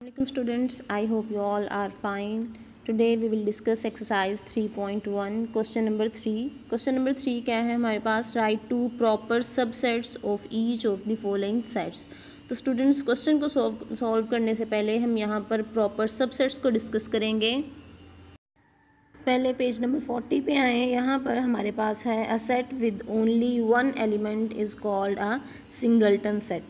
Welcome students, I hope you all are fine. Today we will discuss exercise 3.1 question number 3. Question number 3 क्या है हमारे पास? Write two proper subsets of each of the following sets. तो students question को solve करने से पहले हम यहाँ पर प्रॉपर सबसेट्स को डिस्कस करेंगे। पहले पेज नंबर 40 पे आए। यहाँ पर हमारे पास है a set with only one element is called a singleton set,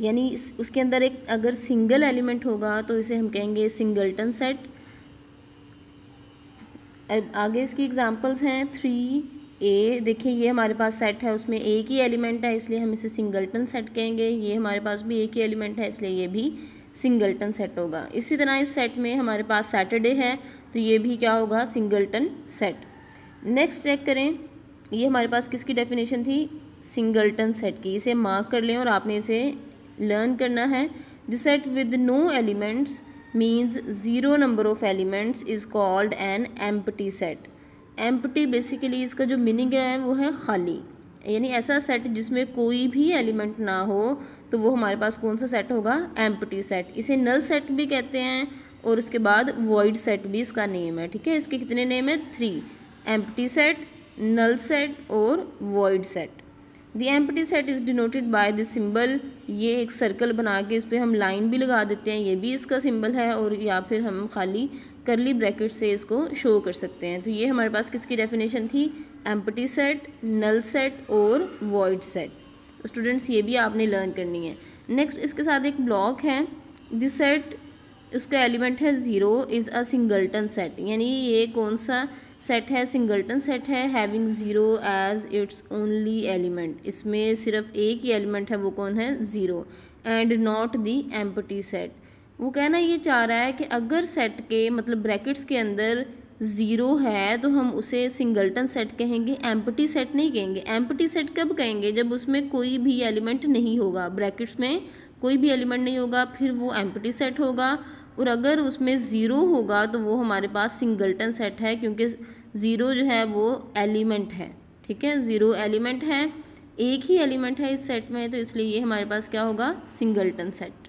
यानी उसके अंदर एक अगर सिंगल एलिमेंट होगा तो इसे हम कहेंगे सिंगलटन सेट। आगे इसकी एग्जांपल्स हैं 3a। देखिए ये हमारे पास सेट है, उसमें एक ही एलिमेंट है इसलिए हम इसे सिंगलटन सेट कहेंगे। ये हमारे पास भी एक ही एलिमेंट है इसलिए ये भी सिंगलटन सेट होगा। इसी तरह इस सेट में हमारे पास सैटरडे है तो ये भी क्या होगा? Singleton set. नेक्स्ट चेक करें, ये हमारे पास किसकी डेफिनेशन थी? सिंगलटन सेट की। इसे मार्क कर लें और आपने इसे लर्न करना है। The set with no elements means zero number of elements is called an empty set. Empty basically इसका जो मीनिंग है वो है खाली, यानी ऐसा सेट जिसमें कोई भी एलिमेंट ना हो तो वो हमारे पास कौन सा सेट होगा? Empty set. इसे नल सेट भी कहते हैं और उसके बाद वॉइड सेट भी इसका नेम है। ठीक है, इसके कितने नेम है? 3, एम्प्टी सेट, नल सेट और void set. The empty set is denoted by this symbol. ये एक सर्कल बना के इस पर हम लाइन भी लगा देते हैं, ये भी इसका सिंबल है, और या फिर हम खाली करली ब्रैकेट से इसको शो कर सकते हैं। तो ये हमारे पास किसकी डेफिनेशन थी? एम्प्टी सेट, नल सेट और वॉइड सेट। तो स्टूडेंट्स ये भी आपने लर्न करनी है। नेक्स्ट इसके साथ एक ब्लॉक है। दिस सेट, उसका एलिमेंट है 0 इज़ अ सिंगलटन सेट, यानी ये कौन सा सेट है? सिंगलटन सेट है। Having 0 as its only element, इसमें सिर्फ एक ही एलिमेंट है, वो कौन है? 0। And not the empty set. वो कहना ये चाह रहा है कि अगर सेट के मतलब ब्रैकेट्स के अंदर 0 है तो हम उसे सिंगलटन सेट कहेंगे, एम्प्टी सेट नहीं कहेंगे। एम्प्टी सेट कब कहेंगे? जब उसमें कोई भी एलिमेंट नहीं होगा, ब्रैकेट्स में कोई भी एलिमेंट नहीं होगा, फिर वो एम्प्टी सेट होगा। और अगर उसमें 0 होगा तो वो हमारे पास सिंगलटन सेट है, क्योंकि 0 जो है वो एलिमेंट है। ठीक है, 0 एलिमेंट है, एक ही एलिमेंट है इस सेट में, तो इसलिए ये हमारे पास क्या होगा? Singleton set.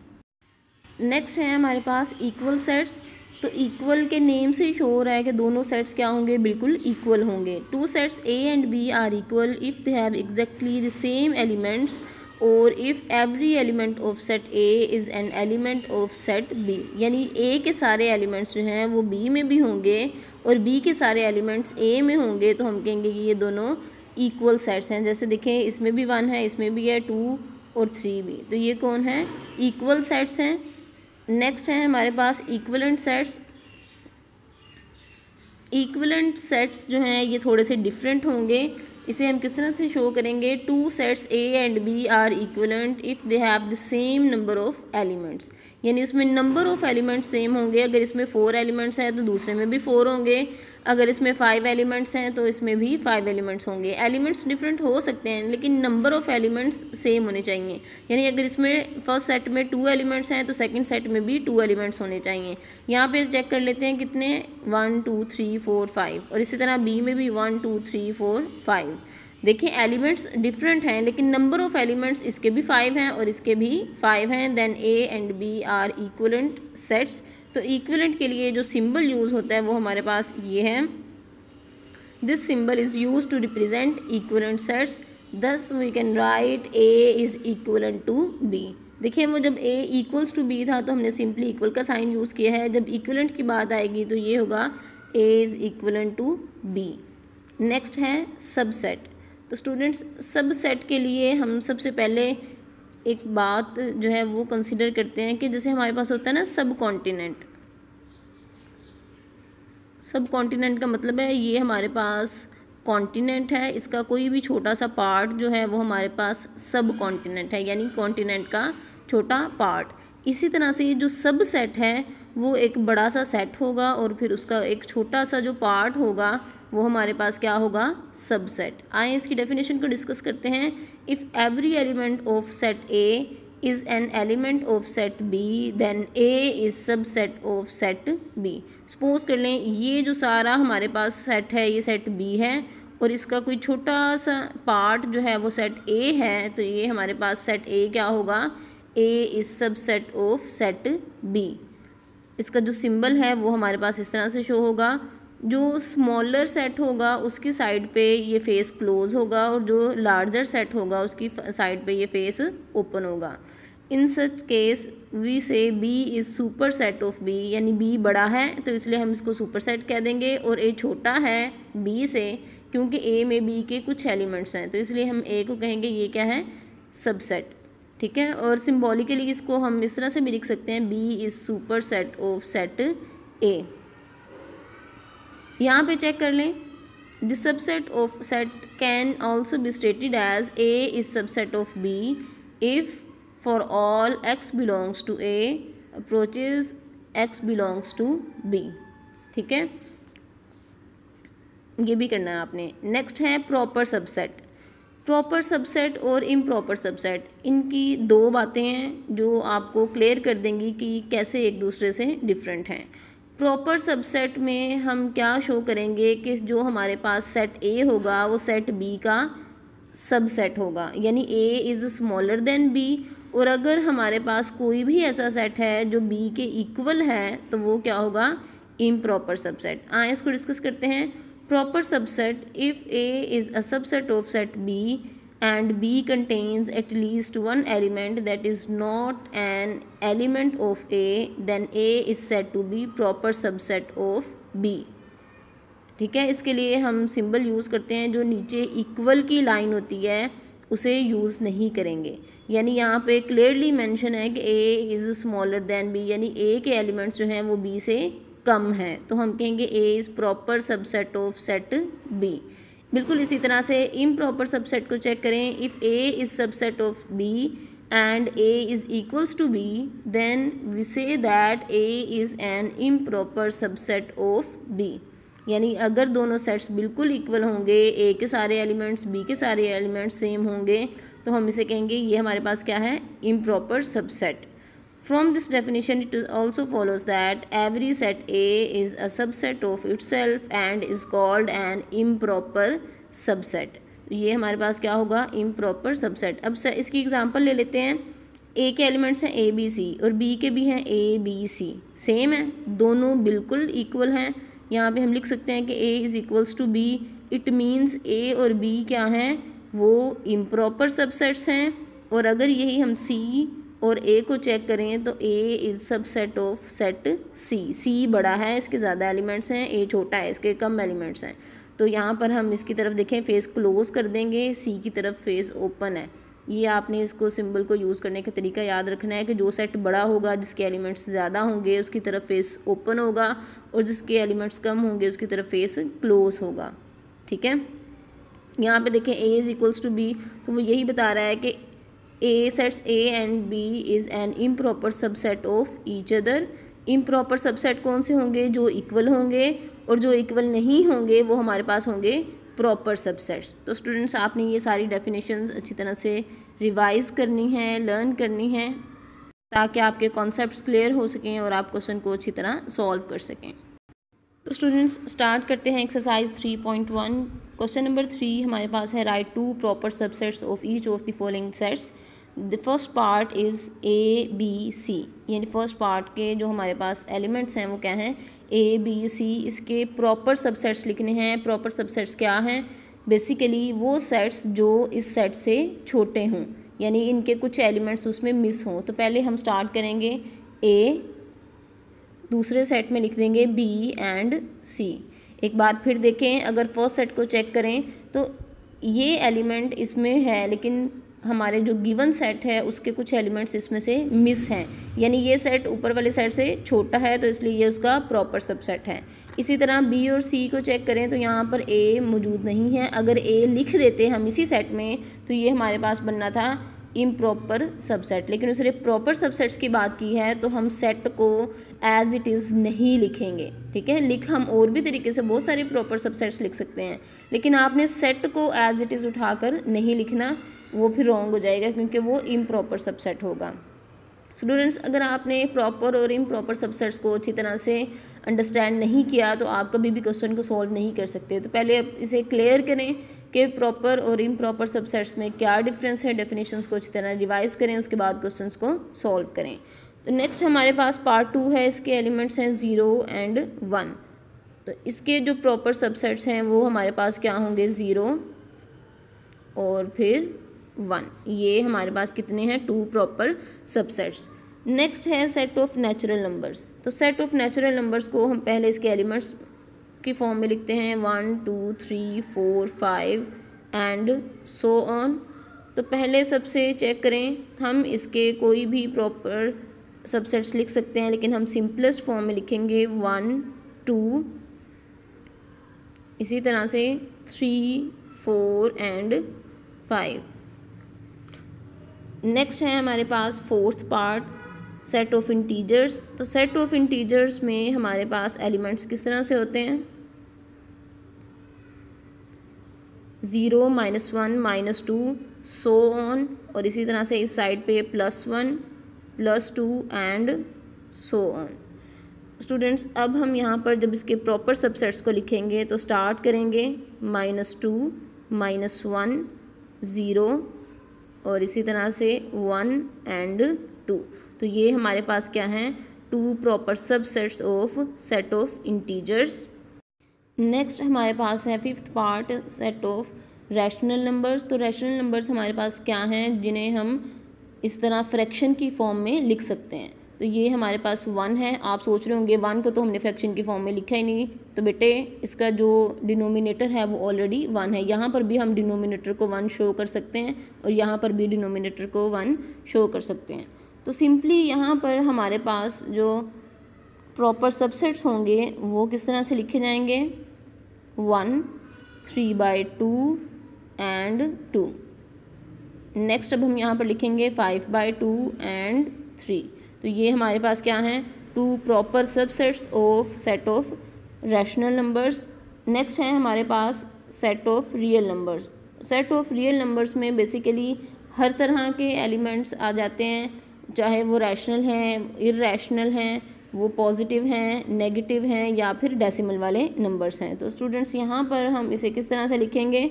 नेक्स्ट है हमारे पास इक्वल सेट्स। तो इक्वल के नेम से ही शो हो रहा है कि दोनों सेट्स क्या होंगे? बिल्कुल इक्वल होंगे। Two sets A and B are equal if they have exactly the same elements और if every element of set A is an element of set B, यानी ए के सारे एलिमेंट्स जो हैं वो बी में भी होंगे और बी के सारे एलिमेंट्स ए में होंगे, तो हम कहेंगे कि ये दोनों इक्वल सेट्स हैं। जैसे देखें, इसमें भी 1 है, इसमें भी है 2 और 3 भी, तो ये कौन है? इक्वल सेट्स हैं। नेक्स्ट है हमारे पास इक्विवेलेंट सेट्स। इक्विवेलेंट सेट्स जो हैं ये थोड़े से डिफरेंट होंगे। इसे हम किस तरह से शो करेंगे? Two sets A and B are equivalent if they have the same number of elements, यानी उसमें नंबर ऑफ एलिमेंट्स सेम होंगे। अगर इसमें 4 एलिमेंट्स हैं तो दूसरे में भी 4 होंगे, अगर इसमें 5 एलिमेंट्स हैं तो इसमें भी 5 एलिमेंट्स होंगे। एलिमेंट्स डिफरेंट हो सकते हैं लेकिन नंबर ऑफ एलिमेंट्स सेम होने चाहिए, यानी अगर इसमें फर्स्ट सेट में 2 एलिमेंट्स हैं तो सेकंड सेट में भी 2 एलिमेंट्स होने चाहिए। यहाँ पे चेक कर लेते हैं कितने, 1 2 3 4 5, और इसी तरह बी में भी 1 2 3 4 5। देखिए एलिमेंट्स डिफरेंट हैं लेकिन नंबर ऑफ एलिमेंट्स इसके भी 5 हैं और इसके भी 5 हैं। Then A and B are equivalent sets. तो इक्विवेलेंट के लिए जो सिंबल यूज़ होता है वो हमारे पास ये है। This symbol is use to represent equivalent sets, thus we can write A is equivalent to B. देखिए वो जब ए इक्वल्स टू बी था तो हमने सिंपली इक्वल का साइन यूज़ किया है। जब इक्विवेलेंट की बात आएगी तो ये होगा A is equivalent to B. Next है सबसेट। तो स्टूडेंट्स सबसेट के लिए हम सबसे पहले एक बात जो है वो कंसिडर करते हैं कि जैसे हमारे पास होता है ना सब कॉन्टिनेंट। सब कॉन्टिनेंट का मतलब है ये हमारे पास कॉन्टिनेंट है, इसका कोई भी छोटा सा पार्ट जो है वो हमारे पास सब कॉन्टिनेंट है, यानी कॉन्टिनेंट का छोटा पार्ट। इसी तरह से ये जो सब सेट है वो एक बड़ा सा सेट होगा और फिर उसका एक छोटा सा जो पार्ट होगा वो हमारे पास क्या होगा? सबसेट। आइए इसकी डेफिनेशन को डिस्कस करते हैं। If every element of set A is an element of set B then A is subset of set B. Suppose कर लें ये जो सारा हमारे पास सेट है ये सेट बी है और इसका कोई छोटा सा पार्ट जो है वो सेट ए है, तो ये हमारे पास सेट ए क्या होगा? A is subset of set B. इसका जो सिंबल है वो हमारे पास इस तरह से शो होगा। जो स्मॉलर सेट होगा उसकी साइड पे ये फेस क्लोज होगा और जो लार्जर सेट होगा उसकी साइड पे ये फेस ओपन होगा। In such case we say B is super set of B, यानी बी बड़ा है तो इसलिए हम इसको सुपर सेट कह देंगे, और ए छोटा है बी से क्योंकि ए में बी के कुछ एलिमेंट्स हैं तो इसलिए हम ए को कहेंगे ये क्या है, सबसेट। ठीक है, और सिम्बॉलिकली इसको हम इस तरह से भी लिख सकते हैं, B is super set of set A. यहाँ पे चेक कर लें, the subset of set can also be stated as A is subset of B if for all x belongs to a approaches x belongs to b। ठीक है, ये भी करना है आपने। नेक्स्ट है प्रॉपर सबसेट। प्रॉपर सबसेट और improper subset, इनकी दो बातें हैं जो आपको क्लियर कर देंगी कि कैसे एक दूसरे से डिफरेंट हैं। प्रॉपर सबसेट में हम क्या शो करेंगे कि जो हमारे पास सेट ए होगा वो सेट बी का सबसेट होगा, यानी A is smaller than B, और अगर हमारे पास कोई भी ऐसा सेट है जो बी के इक्वल है तो वो क्या होगा, इम्प्रॉपर सबसेट। आए इसको डिस्कस करते हैं। Proper subset, if A is a subset of set B and B contains at least one element that is not an element of A, then A is said to be proper subset of B। ठीक है, इसके लिए हम symbol use करते हैं, जो नीचे equal की लाइन होती है उसे यूज़ नहीं करेंगे। यानी यहाँ पे क्लियरली मेंशन है कि A is smaller then B, यानी A के एलिमेंट्स जो हैं वो B से कम हैं, तो हम कहेंगे A is proper subset of set B। बिल्कुल इसी तरह से इम्प्रॉपर सबसेट को चेक करें, if A is subset of B and A is equals to B then we say that A is an improper subset of B. यानी अगर दोनों sets बिल्कुल इक्वल होंगे, ए के सारे एलिमेंट्स बी के सारे एलिमेंट्स सेम होंगे, तो हम इसे कहेंगे ये हमारे पास क्या है, improper subset. From this definition, it also follows that every set A is a subset of itself and is called an improper subset। ये हमारे पास क्या होगा, improper subset। अब इसकी एग्जांपल ले लेते हैं। A के एलिमेंट्स हैं A B C और B के भी हैं A B C, सेम है, दोनों बिल्कुल इक्वल हैं। यहाँ पे हम लिख सकते हैं कि A is equals to B, it means A और B क्या हैं, वो improper subsets हैं। और अगर यही हम C और A को चेक करें तो A is subset of set C। C बड़ा है, इसके ज़्यादा एलिमेंट्स हैं, A छोटा है, इसके कम एलिमेंट्स हैं। तो यहाँ पर हम इसकी तरफ देखें, फेस क्लोज कर देंगे, C की तरफ फेस ओपन है। ये आपने इसको सिंबल को यूज़ करने का तरीका याद रखना है कि जो सेट बड़ा होगा, जिसके एलिमेंट्स ज़्यादा होंगे उसकी तरफ फेस ओपन होगा, और जिसके एलिमेंट्स कम होंगे उसकी तरफ फेस क्लोज होगा। ठीक है, यहाँ पे देखें A is equals to B, तो वो यही बता रहा है कि A sets A and B is an improper subset of each other। improper subset कौन से होंगे, जो इक्वल होंगे, और जो इक्वल नहीं होंगे वो हमारे पास होंगे प्रॉपर सबसेट्स। तो स्टूडेंट्स आपने ये सारी डेफिनेशंस अच्छी तरह से रिवाइज़ करनी है, लर्न करनी है, ताकि आपके कॉन्सेप्ट्स क्लियर हो सकें और आप क्वेश्चन को अच्छी तरह सॉल्व कर सकें। तो स्टूडेंट्स स्टार्ट करते हैं एक्सरसाइज 3.1। क्वेश्चन नंबर 3 हमारे पास है, write two proper subsets of each of the following sets. The first part is A B C, यानी फर्स्ट पार्ट के जो हमारे पास एलिमेंट्स हैं वो क्या हैं, A B C। इसके प्रॉपर सबसेट्स लिखने हैं। प्रॉपर सबसेट्स क्या हैं, बेसिकली वो सेट्स जो इस सेट से छोटे हों, यानी इनके कुछ एलिमेंट्स उसमें मिस हों। तो पहले हम स्टार्ट करेंगे A, दूसरे सेट में लिख देंगे B एंड C। एक बार फिर देखें, अगर फर्स्ट सेट को चेक करें तो ये एलिमेंट इसमें है, लेकिन हमारे जो गिवन सेट है उसके कुछ एलिमेंट्स इसमें से मिस हैं, यानी ये सेट ऊपर वाले सेट से छोटा है, तो इसलिए ये उसका प्रॉपर सबसेट है। इसी तरह B और C को चेक करें तो यहाँ पर A मौजूद नहीं है। अगर A लिख देते हम इसी सेट में तो ये हमारे पास बनना था इम्प्रॉपर सबसेट, लेकिन उसने प्रॉपर सबसेट्स की बात की है तो हम सेट को एज इट इज़ नहीं लिखेंगे। ठीक है, लिख हम और भी तरीके से बहुत सारे प्रॉपर सबसेट्स लिख सकते हैं, लेकिन आपने सेट को एज इट इज़ उठाकर नहीं लिखना, वो फिर रॉन्ग हो जाएगा क्योंकि वो इम्प्रॉपर सबसेट होगा। स्टूडेंट्स, अगर आपने प्रॉपर और इम्प्रॉपर सबसेट्स को अच्छी तरह से अंडरस्टैंड नहीं किया तो आप कभी भी क्वेश्चन को सॉल्व नहीं कर सकते। तो पहले इसे क्लियर करें कि प्रॉपर और इम्प्रॉपर सबसेट्स में क्या डिफरेंस है, डेफिनेशंस को अच्छी तरह रिवाइज करें, उसके बाद क्वेश्चंस को सॉल्व करें। तो नेक्स्ट हमारे पास पार्ट 2 है, इसके एलिमेंट्स हैं 0 एंड 1। तो इसके जो प्रॉपर सबसेट्स हैं वो हमारे पास क्या होंगे, 0 और फिर 1। ये हमारे पास कितने हैं, 2 प्रॉपर सबसेट्स। नेक्स्ट है सेट ऑफ नेचुरल नंबर्स। तो सेट ऑफ नेचुरल नंबर्स को हम पहले इसके एलिमेंट्स की फॉर्म में लिखते हैं 1 2 3 4 5 एंड सो ऑन। तो पहले सबसे चेक करें, हम इसके कोई भी प्रॉपर सबसेट्स लिख सकते हैं, लेकिन हम सिंपलेस्ट फॉर्म में लिखेंगे 1 2, इसी तरह से 3 4 एंड 5। नेक्स्ट है हमारे पास fourth part, set of integers. तो सेट ऑफ इंटीजर्स में हमारे पास एलिमेंट्स किस तरह से होते हैं, 0 -1 -2 सो ऑन, और इसी तरह से इस साइड पे +1 +2 एंड सो ऑन। स्टूडेंट्स अब हम यहाँ पर जब इसके प्रॉपर सबसेट्स को लिखेंगे तो स्टार्ट करेंगे -2 -1 0 और इसी तरह से 1 एंड 2। तो ये हमारे पास क्या हैं, 2 proper subsets of set of integers. Next हमारे पास है fifth part, set of rational numbers. तो रैशनल नंबर्स हमारे पास क्या हैं, जिन्हें हम इस तरह फ्रैक्शन की फॉर्म में लिख सकते हैं। तो ये हमारे पास 1 है। आप सोच रहे होंगे 1 को तो हमने फ्रैक्शन की फॉर्म में लिखा ही नहीं, तो बेटे इसका जो डिनोमिनेटर है वो ऑलरेडी 1 है। यहाँ पर भी हम डिनोमिनेटर को 1 शो कर सकते हैं और यहाँ पर भी डिनोमिनेटर को 1 शो कर सकते हैं। तो सिंपली यहाँ पर हमारे पास जो प्रॉपर सबसेट्स होंगे वो किस तरह से लिखे जाएंगे, 1 3/2 एंड 2। नेक्स्ट अब हम यहाँ पर लिखेंगे 5/2 एंड 3। तो ये हमारे पास क्या हैं, 2 proper subsets of set of rational numbers. Next है हमारे पास set of real numbers. Set of real numbers में बेसिकली हर तरह के एलिमेंट्स आ जाते हैं, चाहे वो रैशनल हैं, इररैशनल हैं, वो पॉजिटिव हैं, नेगेटिव हैं या फिर डेसिमल वाले नंबर्स हैं। तो स्टूडेंट्स यहाँ पर हम इसे किस तरह से लिखेंगे,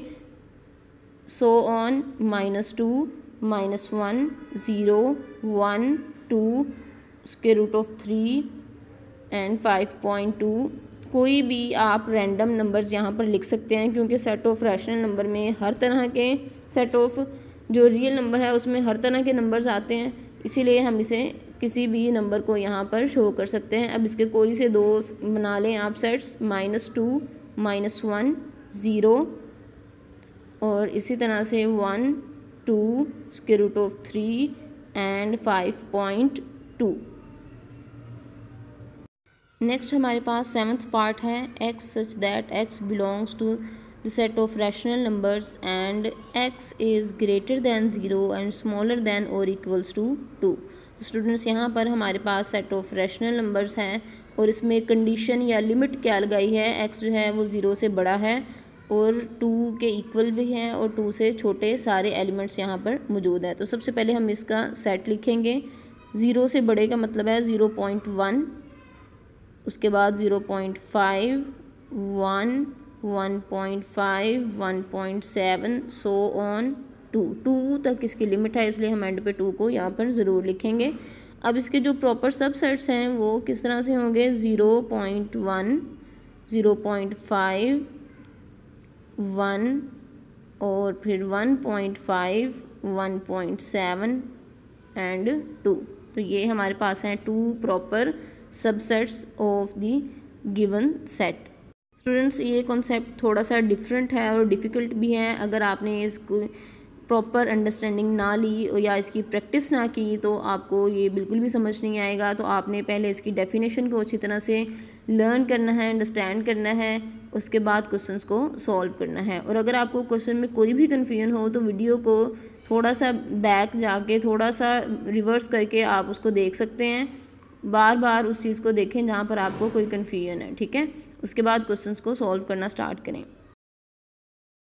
सो ऑन -2 -1 0 1 2 √3 एंड 5.2। कोई भी आप रैंडम नंबर्स यहाँ पर लिख सकते हैं, क्योंकि सेट ऑफ रैशनल नंबर में हर तरह के, सेट ऑफ जो रियल नंबर है उसमें हर तरह के नंबर्स आते हैं, इसीलिए हम इसे किसी भी नंबर को यहाँ पर शो कर सकते हैं। अब इसके कोई से 2 बना लें आप सेट्स, -2 -1 0 और इसी तरह से 1 2 √3 एंड 5.2। नेक्स्ट हमारे पास 7th पार्ट है, x such that x belongs to the set of rational numbers and x is greater than 0 and smaller than और इक्वल्स टू 2। स्टूडेंट्स यहाँ पर हमारे पास सेट ऑफ रैशनल नंबर्स हैं और इसमें कंडीशन या लिमिट क्या लगाई है, x जो है वो 0 से बड़ा है और 2 के इक्वल भी हैं और 2 से छोटे सारे एलिमेंट्स यहाँ पर मौजूद है। तो सबसे पहले हम इसका सेट लिखेंगे। 0 से बड़े का मतलब है 0.1, उसके बाद 0.5 1 1.5 1.7 सो ऑन 2 तक इसकी लिमिट है, इसलिए हम एंड पे 2 को यहाँ पर ज़रूर लिखेंगे। अब इसके जो प्रॉपर सबसेट्स हैं वो किस तरह से होंगे, 0.1 0.5 1 और फिर 1.5 1.7 एंड 2। तो ये हमारे पास हैं 2 proper subsets of the given set. Students ये कॉन्सेप्ट थोड़ा सा डिफरेंट है और डिफ़िकल्ट भी है। अगर आपने इसको प्रॉपर अंडरस्टैंडिंग ना ली या इसकी प्रैक्टिस ना की तो आपको ये बिल्कुल भी समझ नहीं आएगा। तो आपने पहले इसकी डेफिनेशन को अच्छी तरह से लर्न करना है, अंडरस्टैंड करना है, उसके बाद क्वेश्चंस को सॉल्व करना है। और अगर आपको क्वेश्चन में कोई भी कन्फ्यूजन हो तो वीडियो को थोड़ा सा बैक जाके थोड़ा सा रिवर्स करके आप उसको देख सकते हैं। बार बार उस चीज़ को देखें जहाँ पर आपको कोई कन्फ्यूजन है, ठीक है। उसके बाद क्वेश्चंस को सॉल्व करना स्टार्ट करें।